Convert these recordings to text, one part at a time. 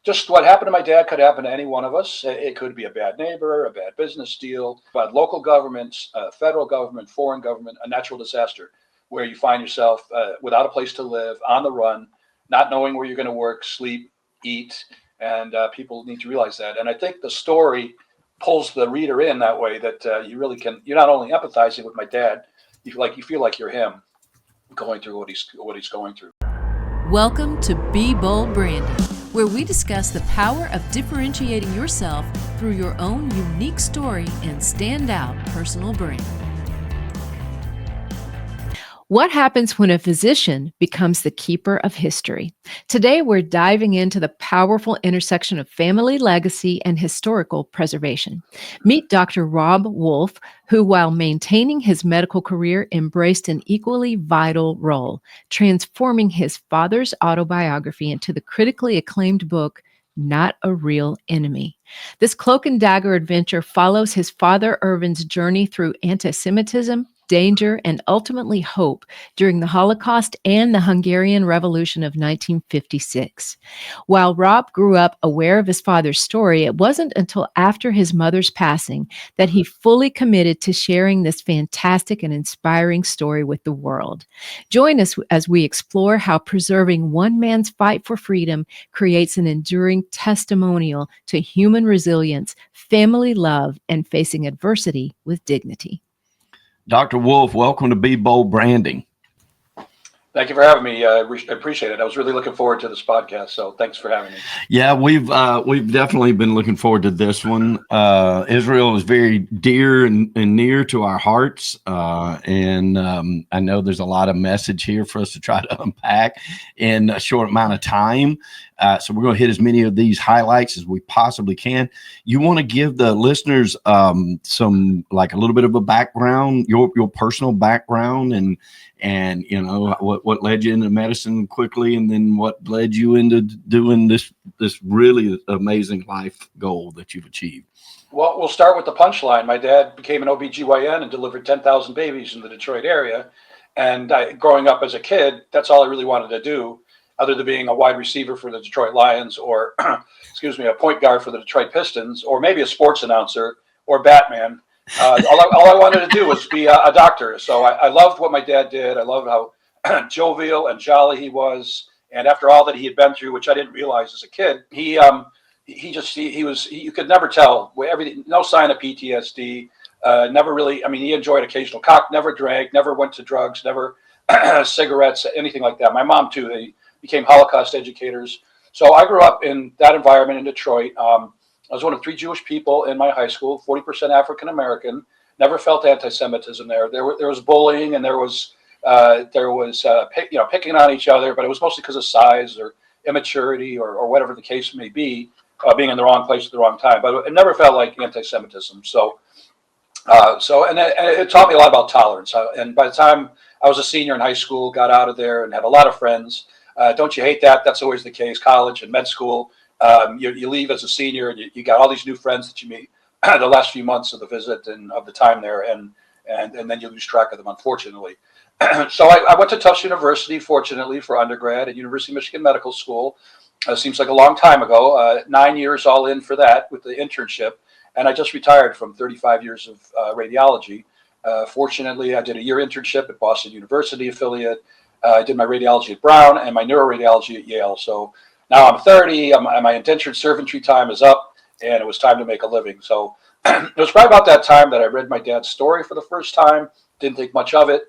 just what happened to my dad could happen to any one of us. It could be a bad neighbor, a bad business deal, but local governments, federal government, foreign government, a natural disaster where you find yourself without a place to live, on the run, not knowing where you're going to work, sleep, eat, and people need to realize that. And I think the story pulls the reader in that way that you really can. You're not only empathizing with my dad, you feel like you're him going through what he's going through. Welcome to Be Bold Branding, where we discuss the power of differentiating yourself through your own unique story and standout personal brand. What happens when a physician becomes the keeper of history? Today, we're diving into the powerful intersection of family legacy and historical preservation. Meet Dr. Rob Wolf, who, while maintaining his medical career, embraced an equally vital role, transforming his father's autobiography into the critically acclaimed book, Not a Real Enemy. This cloak-and-dagger adventure follows his father Ervin's journey through antisemitism, danger, and ultimately hope during the Holocaust and the Hungarian Revolution of 1956. While Rob grew up aware of his father's story, it wasn't until after his mother's passing that he fully committed to sharing this fantastic and inspiring story with the world. Join us as we explore how preserving one man's fight for freedom creates an enduring testimonial to human resilience, family love, and facing adversity with dignity. Dr. Wolf, welcome to Be Bold Branding. Thank you for having me. I appreciate it. I was really looking forward to this podcast, so thanks for having me. Yeah, we've definitely been looking forward to this one. Israel is very dear and near to our hearts, and I know there's a lot of message here for us to try to unpack in a short amount of time. So we're going to hit as many of these highlights as we possibly can. You want to give the listeners some, like, a little bit of a background, your personal background, and you know what led you into medicine quickly, and then what led you into doing this really amazing life goal that you've achieved. Well, we'll start with the punchline. My dad became an OBGYN and delivered 10,000 babies in the Detroit area. And growing up as a kid, that's all I really wanted to do, other than being a wide receiver for the Detroit Lions, or a point guard for the Detroit Pistons, or maybe a sports announcer or Batman. All I wanted to do was be a doctor. So I loved what my dad did. I loved how jovial and jolly he was. And after all that he had been through, which I didn't realize as a kid, he was, you could never tell, everything, no sign of PTSD. Never really, he enjoyed occasional cock, never drank, never went to drugs, never cigarettes, anything like that. My mom too, they became Holocaust educators. So I grew up in that environment in Detroit. I was one of 3 Jewish people in my high school, 40% African American. Never felt anti-Semitism there. There was bullying, and there was picking on each other, but it was mostly because of size or immaturity or whatever the case may be, being in the wrong place at the wrong time. But it never felt like anti-Semitism. So it taught me a lot about tolerance. And by the time I was a senior in high school, got out of there and had a lot of friends. Don't you hate that? That's always the case. College and med school. You leave as a senior, and you got all these new friends that you meet the last few months of the visit and of the time there, and then you lose track of them, unfortunately. So I went to Tufts University, fortunately, for undergrad at University of Michigan Medical School. Seems like a long time ago, 9 years all in for that with the internship, and I just retired from 35 years of radiology. Fortunately, I did a year internship at Boston University affiliate. I did my radiology at Brown and my neuroradiology at Yale. So now I'm 30, my indentured servantry time is up, and it was time to make a living. So it was probably about that time that I read my dad's story for the first time. Didn't think much of it.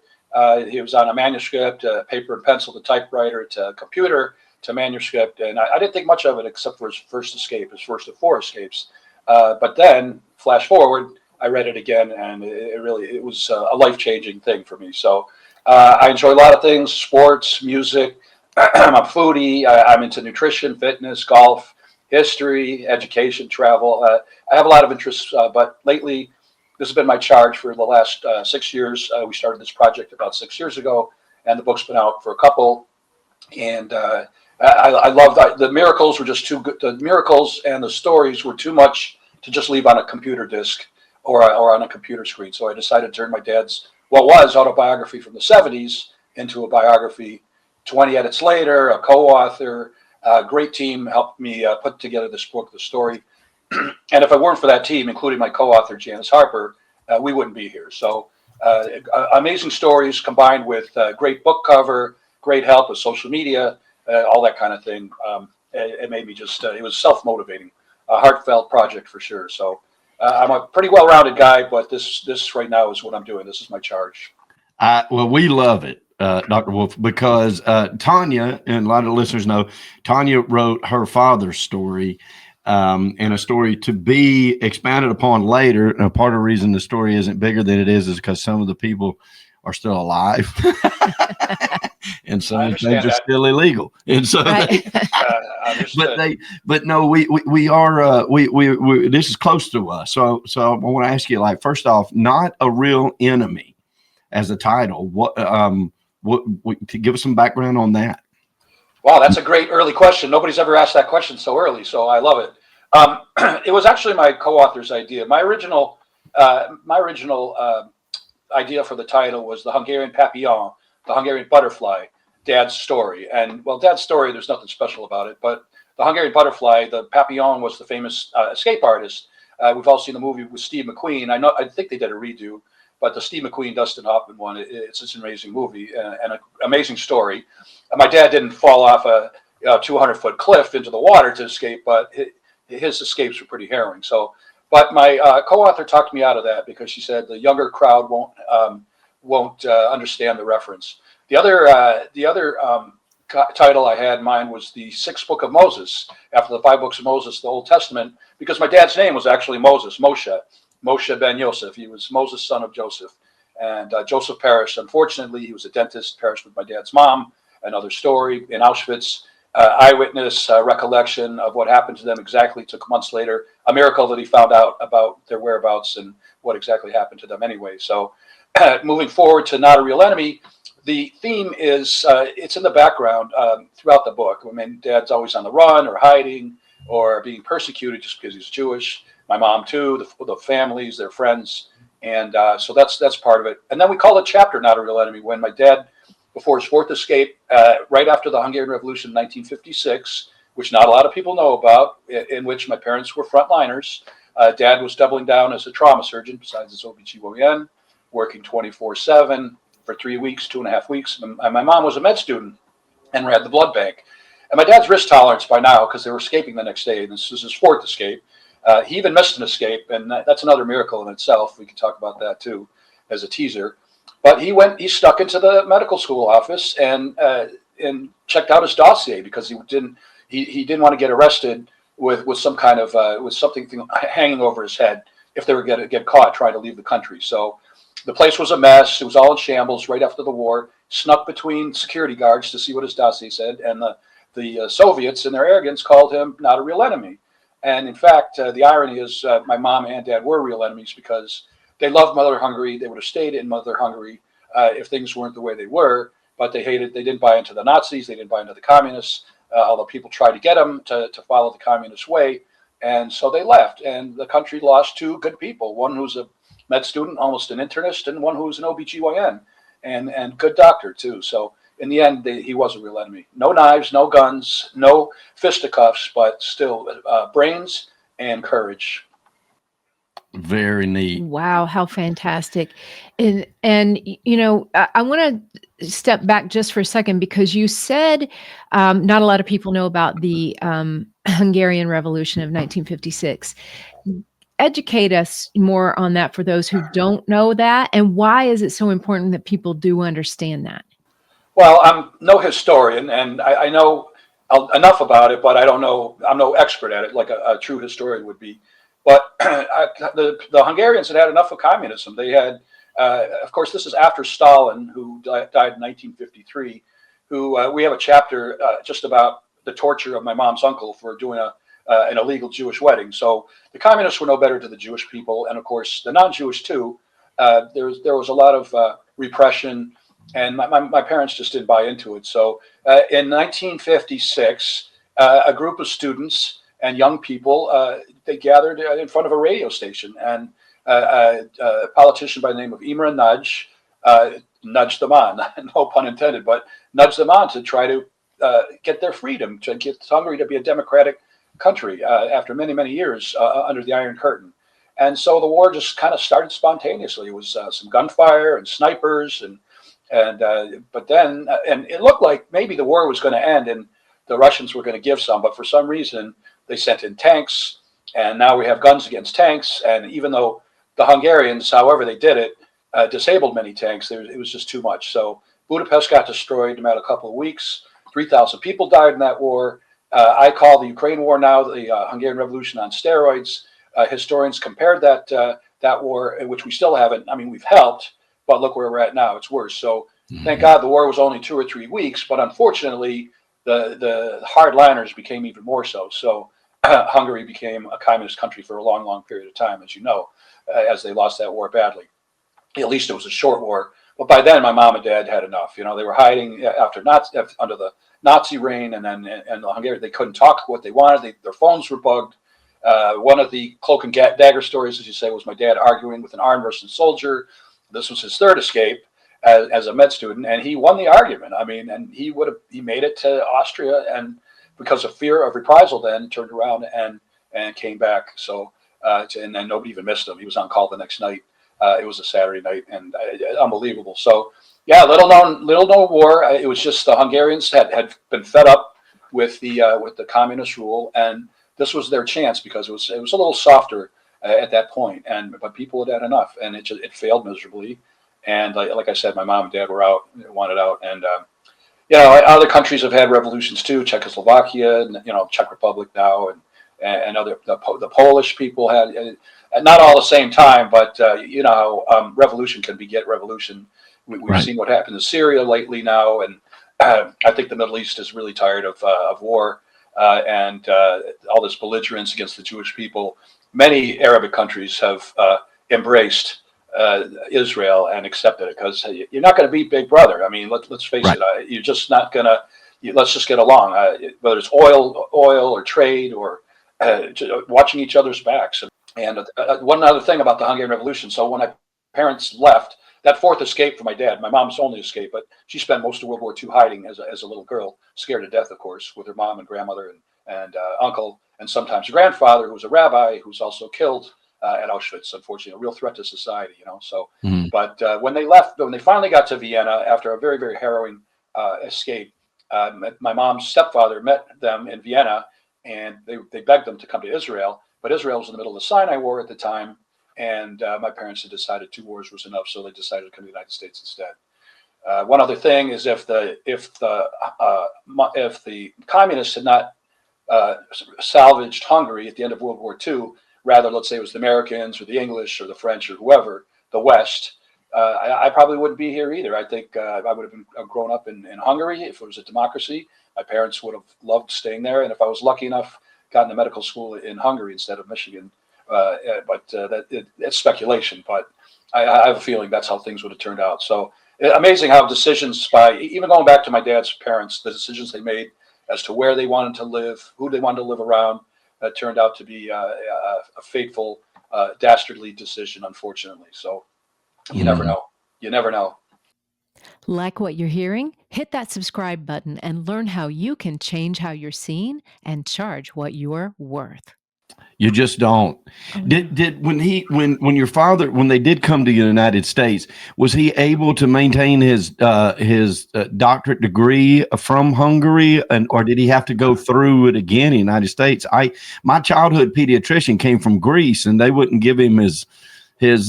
He was on a manuscript, paper and pencil to typewriter to computer to manuscript, and I didn't think much of it except for his first escape, his first of 4 escapes. But then, flash forward, I read it again, and it was a life-changing thing for me. So I enjoy a lot of things: sports, music. I'm a foodie. I'm into nutrition, fitness, golf, history, education, travel. I have a lot of interests, but lately, this has been my charge for the last 6 years. We started this project about 6 years ago, and the book's been out for a couple. And I love that. The miracles were just too good. The miracles and the stories were too much to just leave on a computer disc or on a computer screen. So I decided to turn my dad's, what was autobiography from the 70s, into a biography. 20 edits later, a co-author, Great team helped me put together this book, the story. And if it weren't for that team, including my co-author, Janice Harper, we wouldn't be here. So amazing stories combined with great book cover, great help with social media, all that kind of thing. It made me just, it was self-motivating, a heartfelt project for sure. So I'm a pretty well-rounded guy, but this right now is what I'm doing. This is my charge. Well, we love it, Dr. Wolf, because Tanya, and a lot of the listeners know, Tanya wrote her father's story, and a story to be expanded upon later. And part of the reason the story isn't bigger than it is because some of the people are still alive. And some things are still illegal. And so, Right. but no, we are, we this is close to us. So I want to ask you, like, first off, Not a Real Enemy as a title. What to give us some background on that? Wow, that's a great early question. Nobody's ever asked that question so early, so I love it. It was actually my co-author's idea. My original idea for the title was The Hungarian Papillon, the Hungarian butterfly, Dad's story. And well, Dad's story, there's nothing special about it, but the Hungarian butterfly, the Papillon, was the famous escape artist. We've all seen the movie with Steve McQueen. I think they did a redo, but the Steve McQueen, Dustin Hoffman one, it's an amazing movie and an amazing story. My dad didn't fall off a 200-foot cliff into the water to escape, but his escapes were pretty harrowing. So, but my co-author talked me out of that because she said the younger crowd won't understand the reference. The other title I had in mind was the Sixth Book of Moses, after the 5 books of Moses, the Old Testament, because my dad's name was actually Moses, Moshe ben Yosef. He was Moses, son of Joseph. And Joseph perished. Unfortunately, he was a dentist, perished with my dad's mom. Another story in Auschwitz, eyewitness recollection of what happened to them exactly took months later. A miracle that he found out about their whereabouts and what exactly happened to them anyway. So moving forward to Not a Real Enemy, the theme is, it's in the background throughout the book. I mean, Dad's always on the run or hiding or being persecuted just because he's Jewish. My mom too, the families, their friends. And so that's part of it. And then we call the chapter Not a Real Enemy when my dad, before his 4th escape, right after the Hungarian Revolution in 1956, which not a lot of people know about, in which my parents were frontliners. Dad was doubling down as a trauma surgeon besides his OBGYN, working 24/7 for 3 weeks, 2.5 weeks. And my mom was a med student and ran the blood bank. And my dad's risk tolerance by now, because they were escaping the next day, and this is his 4th escape. He even missed an escape, and that's another miracle in itself. We could talk about that too as a teaser. But he stuck into the medical school office and checked out his dossier because he didn't want to get arrested with some kind of with something hanging over his head if they were going to get caught trying to leave the country. So the place was a mess. It was all in shambles right after the war. Snuck between security guards to see what his dossier said, and the Soviets, in their arrogance, called him Not a Real Enemy. And in fact, the irony is my mom and dad were real enemies because they loved Mother Hungary. They would have stayed in Mother Hungary if things weren't the way they were, but they didn't buy into the Nazis. They didn't buy into the communists, although people tried to get them to follow the communist way. And so they left, and the country lost 2 good people, one who's a med student, almost an internist, and one who's an OBGYN and good doctor too. So in the end, he was a real enemy. No knives, no guns, no fisticuffs, but still brains and courage. Very neat. Wow, how fantastic. And you know, I want to step back just for a second because you said not a lot of people know about the Hungarian Revolution of 1956. Educate us more on that for those who don't know that, and why is it so important that people do understand that? Well, I'm no historian, and I know enough about it, but I don't know. I'm no expert at it like a true historian would be. But the Hungarians had enough of communism. They had, of course, this is after Stalin, who died in 1953, who we have a chapter just about the torture of my mom's uncle for doing an illegal Jewish wedding. So the communists were no better to the Jewish people, and of course the non-Jewish too. There was a lot of repression, and my parents just didn't buy into it. So in 1956, a group of students and young people, they gathered in front of a radio station, and a politician by the name of Imre Nagy nudged them on, no pun intended, but nudged them on to try to get their freedom, to get Hungary to be a democratic country after many, many years under the Iron Curtain. And so the war just kind of started spontaneously. It was some gunfire and snipers, but then it looked like maybe the war was going to end and the Russians were going to give some, but for some reason they sent in tanks, and now we have guns against tanks. And even though the Hungarians, however they did it, disabled many tanks, it was just too much. So Budapest got destroyed in about a couple of weeks. 3,000 people died in that war. I call the Ukraine war now the Hungarian Revolution on steroids. Historians compared that war, which we still haven't. I mean, we've helped, but look where we're at now. It's worse. So thank God the war was only 2 or 3 weeks, but unfortunately, the hardliners became even more so. So Hungary became a communist country for a long, long period of time, as you know, as they lost that war badly. At least it was a short war. But by then, my mom and dad had enough. You know, they were hiding under the Nazi reign, and the Hungarians, they couldn't talk what they wanted. Their phones were bugged. One of the cloak and dagger stories, as you say, was my dad arguing with an armed Russian soldier. This was his third escape as a med student, and he won the argument. I mean, and he made it to Austria, and because of fear of reprisal, then turned around and came back. So and then nobody even missed him. He was on call the next night. It was a Saturday night, and unbelievable. So yeah, little known war. It was just the Hungarians had been fed up with the communist rule, and this was their chance because it was a little softer at that point, but people had had enough, and it failed miserably. And like I said, my mom and dad wanted out, and you know, other countries have had revolutions too. Czechoslovakia, and Czech Republic now, and other the Polish people had. Not all the same time, but revolution can beget revolution. We've Right. seen what happened in Syria lately now, and I think the Middle East is really tired of war and all this belligerence against the Jewish people. Many Arabic countries have embraced Israel and accepted it because you're not going to beat Big Brother. I mean, let's face Right. it. You're just not going to. Let's just get along. Whether it's oil or trade or watching each other's backs. And one other thing about the Hungarian Revolution. So when my parents left, that fourth escape for my dad, my mom's only escape, but she spent most of World War II hiding as a little girl, scared to death, of course, with her mom and grandmother and uncle, and sometimes her grandfather, who was a rabbi, who was also killed at Auschwitz, unfortunately, a real threat to society, So, but when they finally got to Vienna after a very, very harrowing escape, my mom's stepfather met them in Vienna, and they begged them to come to Israel. But Israel was in the middle of the Sinai War at the time, and my parents had decided 2 wars was enough, so they decided to come to the United States instead. One other thing is if the communists had not salvaged Hungary at the end of World War II, rather, let's say it was the Americans or the English or the French or whoever, the West, I probably wouldn't be here either. I think I would have been grown up in Hungary if it was a democracy. My parents would have loved staying there, and if I was lucky enough, gotten to medical school in Hungary instead of Michigan. But it's speculation. But I have a feeling that's how things would have turned out. So amazing how decisions even going back to my dad's parents, the decisions they made as to where they wanted to live, who they wanted to live around, turned out to be a fateful, dastardly decision, unfortunately. So you never know. You never know. Like what you're hearing? Hit that subscribe button and learn how you can change how you're seen and charge what you're worth. You just don't. When your father, when they did come to the United States, was he able to maintain his doctorate degree from Hungary, or did he have to go through it again in the United States? My childhood pediatrician came from Greece, and they wouldn't give him his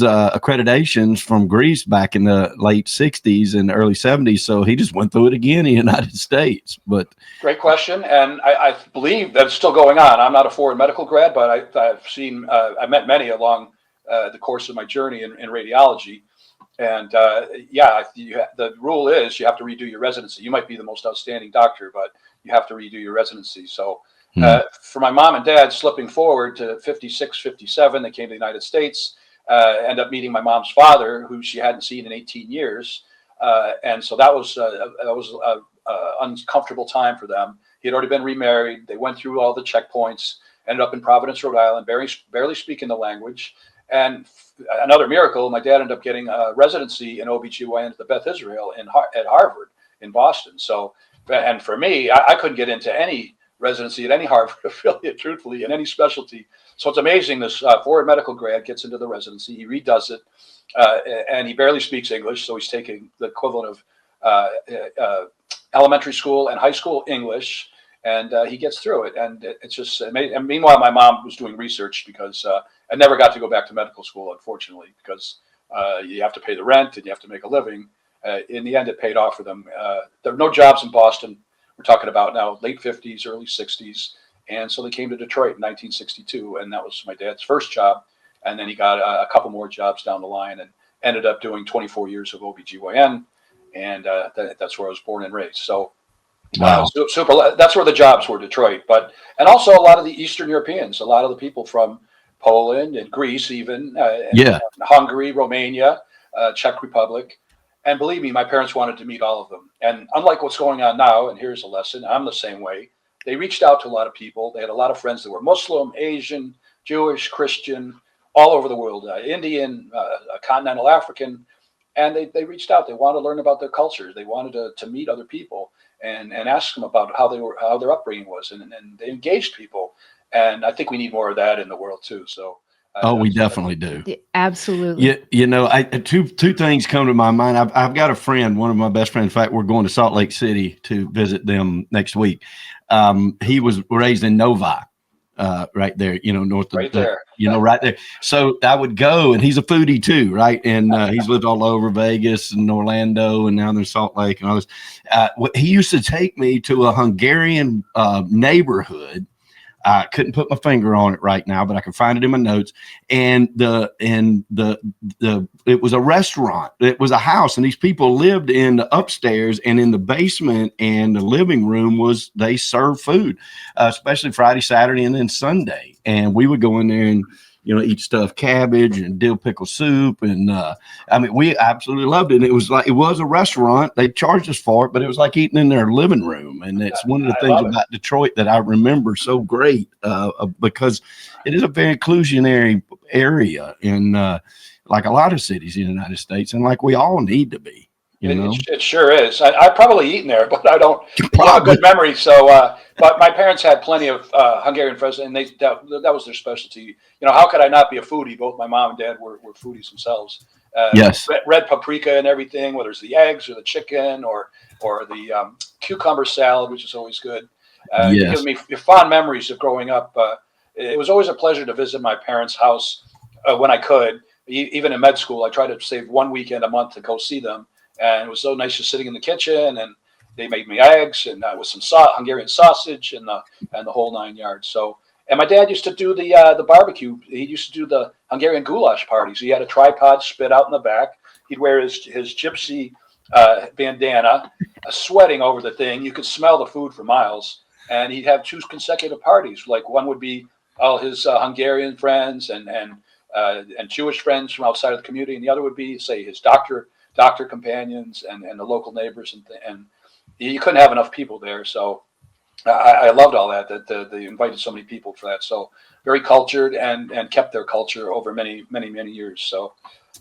accreditations from Greece back in the late 60s and early 70s. So he just went through it again in the United States. But great question. And I believe that it's still going on. I'm not a foreign medical grad, but I've met many along the course of my journey in radiology. And the rule is you have to redo your residency. You might be the most outstanding doctor, but you have to redo your residency. So for my mom and dad slipping forward to 56, 57, they came to the United States. End up meeting my mom's father, who she hadn't seen in 18 years. And so that was an uncomfortable time for them. He had already been remarried. They went through all the checkpoints, ended up in Providence, Rhode Island, barely speaking the language. And another miracle, my dad ended up getting a residency in OBGYN at the Beth Israel at Harvard in Boston. So And for me, I couldn't get into any residency at any Harvard affiliate, truthfully, in any specialty. So it's amazing this foreign medical grad gets into the residency. He redoes it, and he barely speaks English, so he's taking the equivalent of elementary school and high school English, and he gets through it. And it's just amazing. And meanwhile, my mom was doing research because I never got to go back to medical school, unfortunately, because you have to pay the rent and you have to make a living. In the end, it paid off for them. There were no jobs in Boston. We're talking about now late 50s, early 60s. And so they came to Detroit in 1962, and that was my dad's first job. And then he got a couple more jobs down the line and ended up doing 24 years of OBGYN. And that's where I was born and raised. So, wow. Super. That's where the jobs were, Detroit. And also a lot of the Eastern Europeans, a lot of the people from Poland and Greece, even, and Hungary, Romania, Czech Republic. And believe me, my parents wanted to meet all of them. And unlike what's going on now, and here's a lesson, I'm the same way. They reached out to a lot of people. They had a lot of friends that were Muslim, Asian, Jewish, Christian, all over the world, Indian, continental African. And they reached out. They wanted to learn about their cultures. They wanted to meet other people and ask them about how their upbringing was. And they engaged people. And I think we need more of that in the world too. So. We definitely do. Yeah, absolutely. Yeah, you know, two things come to my mind. I've got a friend, one of my best friends. In fact, we're going to Salt Lake City to visit them next week. He was raised in Novi, right there, you know, north of right there. Right there. So I would go, and he's a foodie too, right? And he's lived all over Vegas and Orlando, and now there's Salt Lake and all this. He used to take me to a Hungarian neighborhood. I couldn't put my finger on it right now, but I can find it in my notes. And it was a restaurant. It was a house, and these people lived in the upstairs, and in the basement and the living room they served food, especially Friday, Saturday, and then Sunday. And we would go in there and, you know, eat stuffed cabbage and dill pickle soup. And I mean, we absolutely loved it. And it was a restaurant. They charged us for it, but it was like eating in their living room. And it's one of the things about Detroit that I remember so great because it is a very inclusionary area in like a lot of cities in the United States, and like we all need to be. You know? It sure is. I've probably eaten there, but I don't have a good memory. So, but my parents had plenty of Hungarian friends, and that was their specialty. You know, how could I not be a foodie? Both my mom and dad were foodies themselves. Yes. Red paprika and everything, whether it's the eggs or the chicken or the cucumber salad, which is always good. It gives me fond memories of growing up. It was always a pleasure to visit my parents' house when I could. Even in med school, I tried to save one weekend a month to go see them. And it was so nice just sitting in the kitchen, and they made me eggs and with some Hungarian sausage and the whole 9 yards. So, and my dad used to do the barbecue. He used to do the Hungarian goulash parties. He had a tripod spit out in the back. He'd wear his gypsy bandana, sweating over the thing. You could smell the food for miles. And he'd have 2 consecutive parties. Like one would be all his Hungarian friends and Jewish friends from outside of the community, and the other would be, say, his doctor companions and the local neighbors, and you couldn't have enough people there. So I loved all that they invited so many people for that. So very cultured and kept their culture over many years. So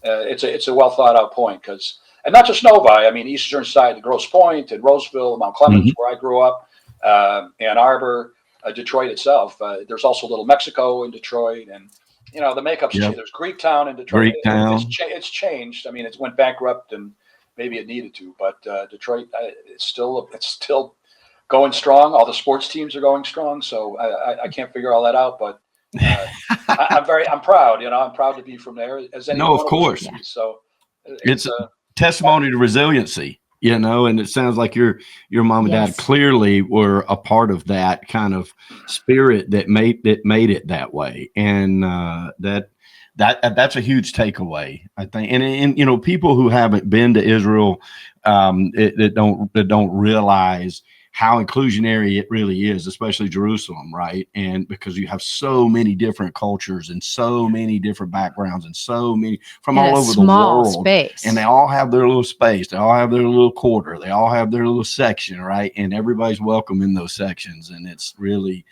it's a well thought out point, and not just Novi. I mean, Eastern side, the Grosse Pointe and Roseville, Mount Clemens, where I grew up, Ann Arbor, Detroit itself. There's also Little Mexico in Detroit, and you know, the makeup's changed. There's Greektown in Detroit. It's changed. I mean, it went bankrupt, and maybe it needed to. But Detroit, it's still going strong. All the sports teams are going strong. So I can't figure all that out. But I'm proud. You know, I'm proud to be from there. Of course. So it's a testimony to resiliency. You know, and it sounds like your mom and dad clearly were a part of that kind of spirit that made it that way, and that's a huge takeaway, I think. And you know, people who haven't been to Israel, that don't realize how inclusionary it really is, especially Jerusalem, right? And because you have so many different cultures and so many different backgrounds and so many from all over the world, space. And they all have their little space, they all have their little quarter, they all have their little section, right? And everybody's welcome in those sections, and it's really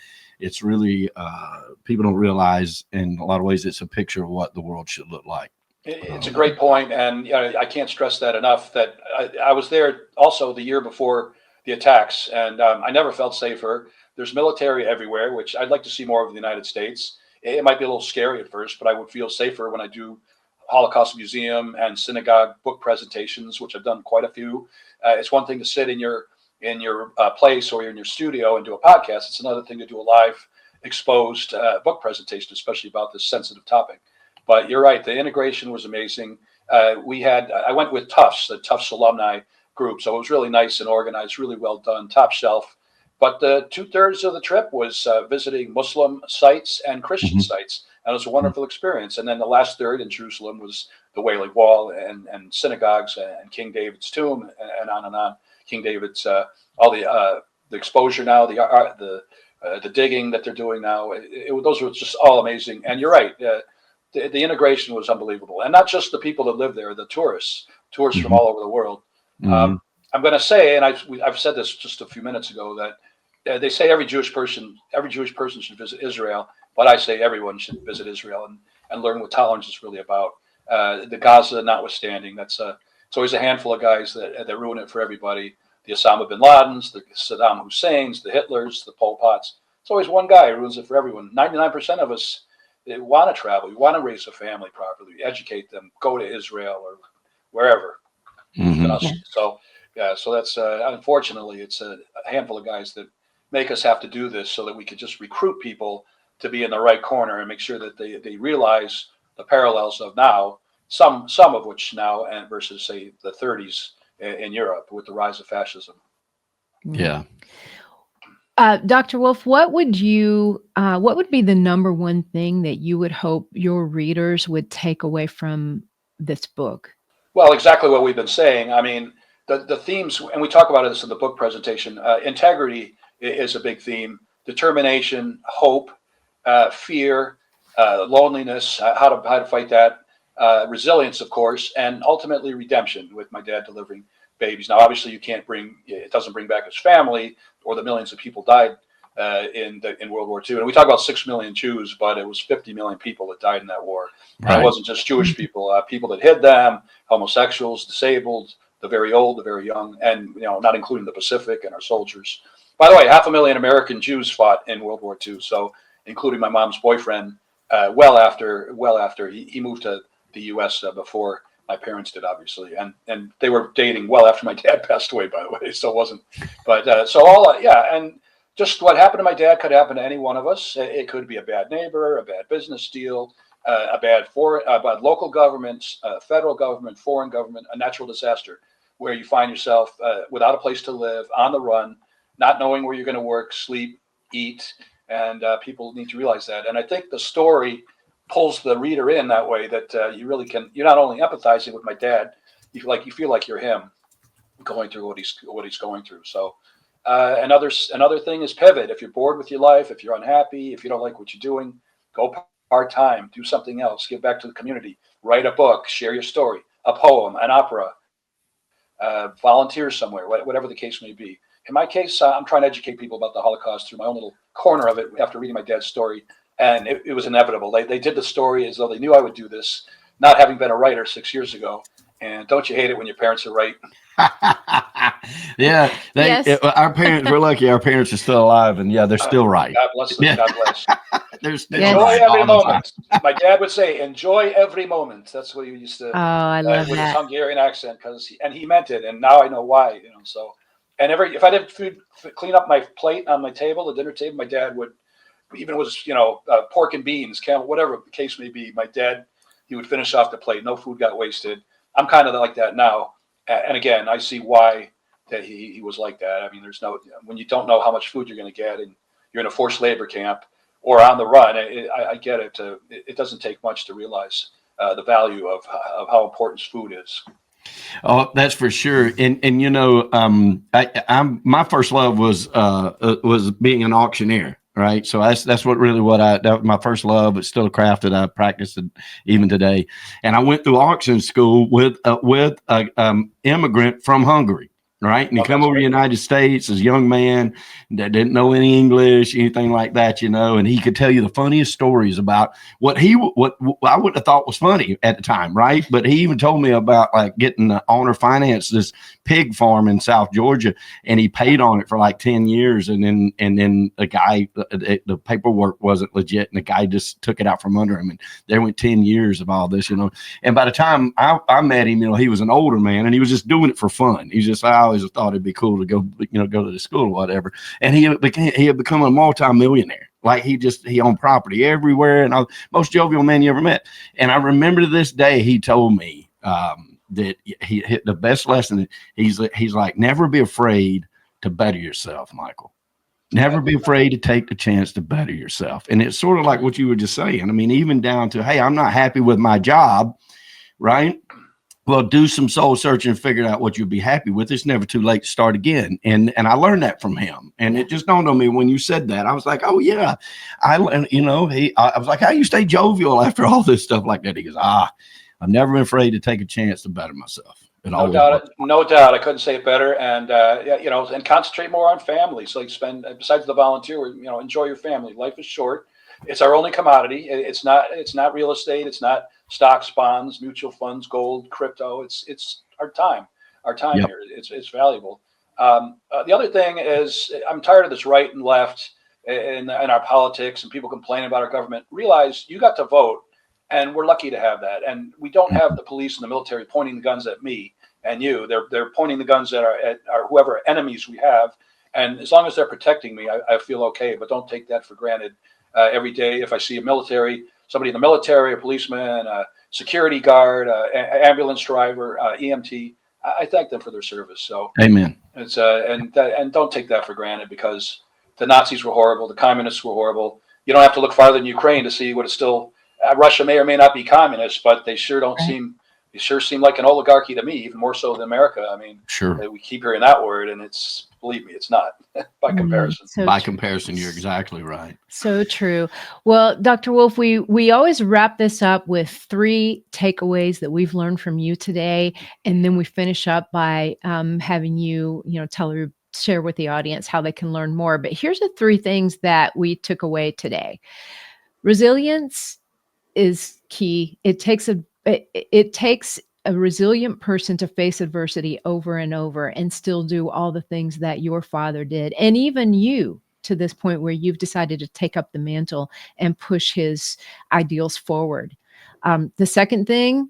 people don't realize in a lot of ways it's a picture of what the world should look like. It's a great point, and you know, I can't stress that enough. That I was there also the year before the attacks, and I never felt safer. There's military everywhere, which I'd like to see more of in the United States. It might be a little scary at first, but I would feel safer when I do Holocaust Museum and synagogue book presentations, which I've done quite a few. It's one thing to sit in your place or in your studio and do a podcast. It's another thing to do a live exposed book presentation, especially about this sensitive topic. But you're right, the integration was amazing. I went with Tufts, the Tufts alumni group, so it was really nice and organized, really well done, top shelf. But the 2/3 of the trip was visiting Muslim sites and Christian sites. And it was a wonderful experience. And then the last third in Jerusalem was the Wailing Wall and synagogues and King David's tomb and on and on. King David's all the exposure now, the digging that they're doing now. Those were just all amazing. And you're right, the integration was unbelievable. And not just the people that live there, the tourists from all over the world. I'm going to say, and I've said this just a few minutes ago, that they say every Jewish person should visit Israel, but I say everyone should visit Israel and learn what tolerance is really about. The Gaza notwithstanding, it's always a handful of guys that ruin it for everybody. The Osama bin Ladens, the Saddam Husseins, the Hitlers, the Pol Pots. It's always one guy who ruins it for everyone. 99% of us want to travel. We want to raise a family properly, educate them, go to Israel or wherever. So that's unfortunately it's a handful of guys that make us have to do this so that we could just recruit people to be in the right corner and make sure that they realize the parallels of now, some of which now and versus say the 30s in Europe with the rise of fascism. Yeah. Dr. Wolf, what would be the number one thing that you would hope your readers would take away from this book? Well, exactly what we've been saying. I mean, the themes, and we talk about this in the book presentation, integrity is a big theme, determination, hope, fear, loneliness, how to fight that, resilience, of course, and ultimately redemption with my dad delivering babies. Now, obviously, it doesn't bring back his family or the millions of people died in World War II. And we talk about 6 million Jews, but it was 50 million people that died in that war. Right. And it wasn't just Jewish people, people that hid them, homosexuals, disabled, the very old, the very young, and not including the Pacific and our soldiers. By the way, 500,000 American Jews fought in World War II, so including my mom's boyfriend. Well after he moved to the U.S. Before my parents did, obviously, and they were dating well after my dad passed away, by the way. So it wasn't, but and just what happened to my dad could happen to any one of us. It could be a bad neighbor, a bad business deal, a bad local government, federal government, foreign government, a natural disaster where you find yourself without a place to live, on the run, not knowing where you're going to work, sleep, eat, and people need to realize that. And I think the story pulls the reader in that way that you really can. You're not only empathizing with my dad, you feel like you're him, going through what he's going through. So another thing is pivot. If you're bored with your life, if you're unhappy, if you don't like what you're doing, go part-time, do something else, give back to the community, write a book, share your story, a poem, an opera, volunteer somewhere, whatever the case may be. In my case, I'm trying to educate people about the Holocaust through my own little corner of it after reading my dad's story. And it was inevitable. They did the story as though they knew I would do this, not having been a writer 6 years ago. And don't you hate it when your parents are right? Yeah. Yes. Our parents, we're lucky our parents are still alive, and they're still right. God bless them. Yeah. God bless. They're still enjoy right every moment. My dad would say, enjoy every moment. That's what he used to I love with that. his Hungarian accent, and he meant it. And now I know why, so. And if I did clean up my plate on my table, the dinner table, my dad would, even it was, pork and beans, whatever the case may be, my dad, he would finish off the plate. No food got wasted. I'm kind of like that now. And again, I see why that he was like that. I mean, when you don't know how much food you're going to get and you're in a forced labor camp or on the run, I get it. It doesn't take much to realize the value of how important food is. Oh, that's for sure. And my first love was being an auctioneer, right? So that's my first love. It's still a craft that I practice even today. And I went through auction school with an immigrant from Hungary. right? And he Oh, come that's over to the great. United States as a young man that didn't know any English, anything like that, and he could tell you the funniest stories about what I wouldn't have thought was funny at the time, right? But he even told me about like getting the owner finance this pig farm in South Georgia, and he paid on it for like 10 years, and then the guy, the paperwork wasn't legit, and the guy just took it out from under him, and there went 10 years of all this, And by the time I met him, he was an older man, and he was just doing it for fun. He's just, I always thought it'd be cool to go, go to the school or whatever. And he had become a multi-millionaire. Like he owned property everywhere, and most jovial man you ever met. And I remember to this day, he told me that he hit the best lesson. He's like, never be afraid to better yourself, Michael. Never be afraid to take the chance to better yourself. And it's sort of like what you were just saying. I mean, even down to, hey, I'm not happy with my job, right? Well, do some soul searching and figure out what you'll be happy with. It's never too late to start again. And I learned that from him. And it just dawned on me when you said that. I was like, oh yeah. I was like, how you stay jovial after all this stuff like that? He goes, I've never been afraid to take a chance to better myself. No doubt. I couldn't say it better. And, and concentrate more on family. So besides the volunteer, enjoy your family. Life is short. It's our only commodity. It's not real estate. It's not stocks, bonds, mutual funds, gold, crypto. It's our time. Yep. Here. It's valuable. The other thing is, I'm tired of this right and left in our politics and people complaining about our government. Realize you got to vote, and we're lucky to have that. And we don't have the police and the military pointing the guns at me and you. They're pointing the guns at our whoever enemies we have. And as long as they're protecting me, I feel okay. But don't take that for granted. Every day, if I see somebody in the military, a policeman, a security guard, ambulance driver, EMT, I thank them for their service. So, amen. It's and don't take that for granted, because the Nazis were horrible, the communists were horrible. You don't have to look farther than Ukraine to see what is still. Russia may or may not be communist, but they sure don't seem. They sure seem like an oligarchy to me, even more so than America. I mean, sure, we keep hearing that word, and believe me, it's not by comparison. By comparison, you're exactly right. So true. Well, Dr. Wolf, we always wrap this up with 3 takeaways that we've learned from you today, and then we finish up by having you, share with the audience how they can learn more. But here's the 3 things that we took away today. Resilience is key. It takes a resilient person to face adversity over and over and still do all the things that your father did. And even you, to this point where you've decided to take up the mantle and push his ideals forward. The second thing,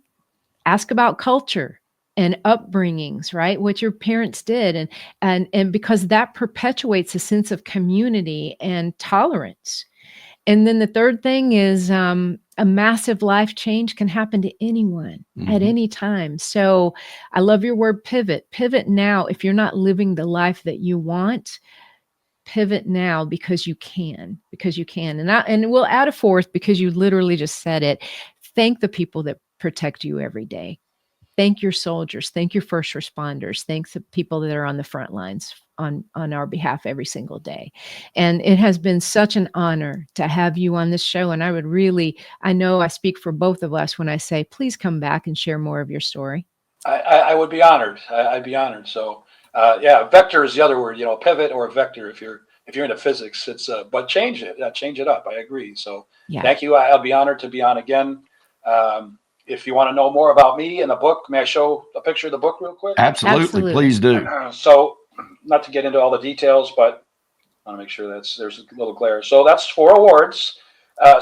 ask about culture and upbringings, right? What your parents did. And because that perpetuates a sense of community and tolerance. And then the third thing is a massive life change can happen to anyone at any time. So I love your word pivot. Pivot now. If you're not living the life that you want, pivot now, because you can. And we'll add a 4th, because you literally just said it. Thank the people that protect you every day. Thank your soldiers. Thank your first responders. Thank the people that are on the front lines on our behalf every single day. And it has been such an honor to have you on this show. And I know I speak for both of us when I say, please come back and share more of your story. I would be honored. I'd be honored. So, vector is the other word, pivot or vector. If you're into physics, but change it up. I agree. So Thank you. I'll be honored to be on again. If you want to know more about me and the book, may I show a picture of the book real quick? Absolutely. Please do. So, not to get into all the details, but I want to make sure there's a little glare. So that's 4 awards.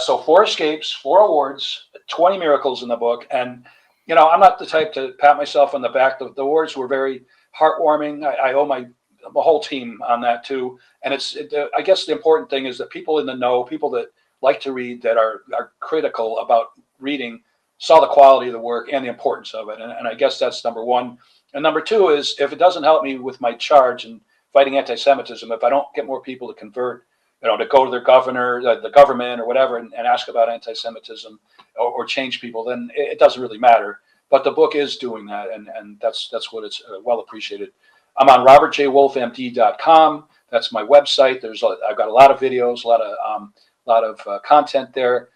4 escapes, 4 awards, 20 miracles in the book. And, I'm not the type to pat myself on the back. The awards were very heartwarming. I owe my whole team on that too. And I guess the important thing is that people in the know, people that like to read, that are critical about reading, saw the quality of the work and the importance of it. And I guess that's number 1. And number 2 is, if it doesn't help me with my charge in fighting anti-Semitism, if I don't get more people to convert, to go to their governor, the government or whatever, and ask about anti-Semitism or change people, then it doesn't really matter. But the book is doing that, and that's what it's well appreciated. I'm on robertjwolfmd.com. That's my website. I've got a lot of videos, a lot of content there.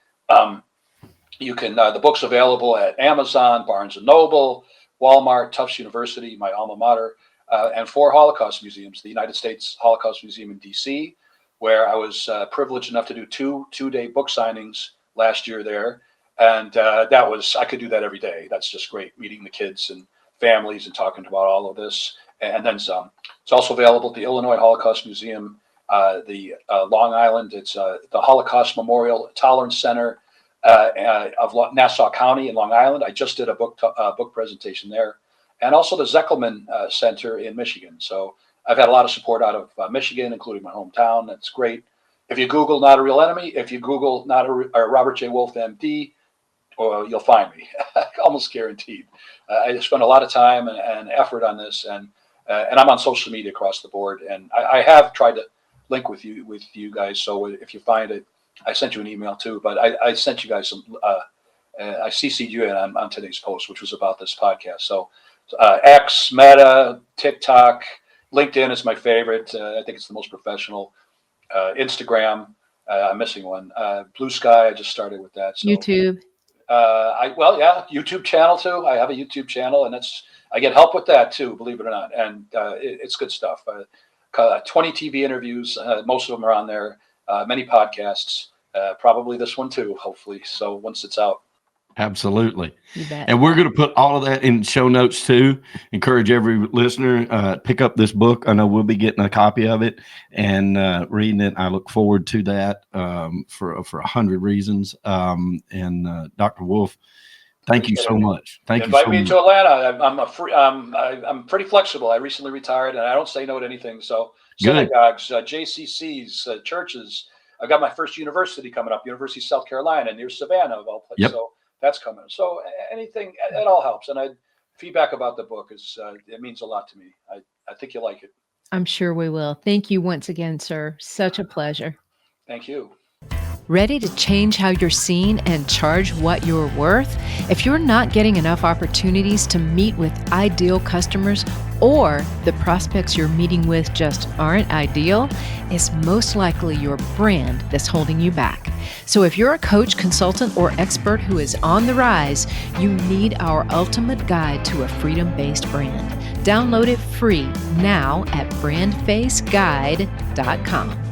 You can the book's available at Amazon, Barnes and Noble, Walmart, Tufts University, my alma mater. and 4 Holocaust museums, the United States Holocaust Museum in DC, where I was privileged enough to do 2-day book signings last year there. And I could do that every day. That's just great, meeting the kids and families and talking about all of this, and then some. It's also available at the Illinois Holocaust Museum, the Long Island. It's the Holocaust Memorial Tolerance Center of Nassau County in Long Island. I just did a book presentation there, and also the Zeckelman Center in Michigan. So I've had a lot of support out of Michigan, including my hometown. That's great. If you Google "Not a Real Enemy," if you Google Robert J. Wolf, MD, you'll find me, almost guaranteed. I spent a lot of time and effort on this, and I'm on social media across the board. And I have tried to link with you guys. So if you find it, I sent you an email too. But I sent you guys some. I CC'd you in on today's post, which was about this podcast. So X, Meta, TikTok, LinkedIn is my favorite. I think it's the most professional. Instagram, I'm missing one. Blue Sky, I just started with that. So, YouTube. YouTube channel too. I have a YouTube channel, and I get help with that too, believe it or not. And it's good stuff. 20 TV interviews, most of them are on there. Many podcasts, probably this one too, hopefully. So once it's out. Absolutely. You bet. And we're going to put all of that in show notes too. Encourage every listener, pick up this book. I know we'll be getting a copy of it and reading it. I look forward to that for 100 reasons. Dr. Wolf, thank you so much. Thank you so much. Invite me to Atlanta. I'm pretty flexible. I recently retired, and I don't say no to anything. So synagogues, JCCs, churches. I've got my first university coming up, University of South Carolina, near Savannah, of all places. Yep. So that's coming. So anything, it all helps. And feedback about the book it means a lot to me. I think you'll like it. I'm sure we will. Thank you once again, sir. Such a pleasure. Thank you. Ready to change how you're seen and charge what you're worth? If you're not getting enough opportunities to meet with ideal customers, or the prospects you're meeting with just aren't ideal, it's most likely your brand that's holding you back. So if you're a coach, consultant, or expert who is on the rise, you need our ultimate guide to a freedom-based brand. Download it free now at BrandFaceGuide.com.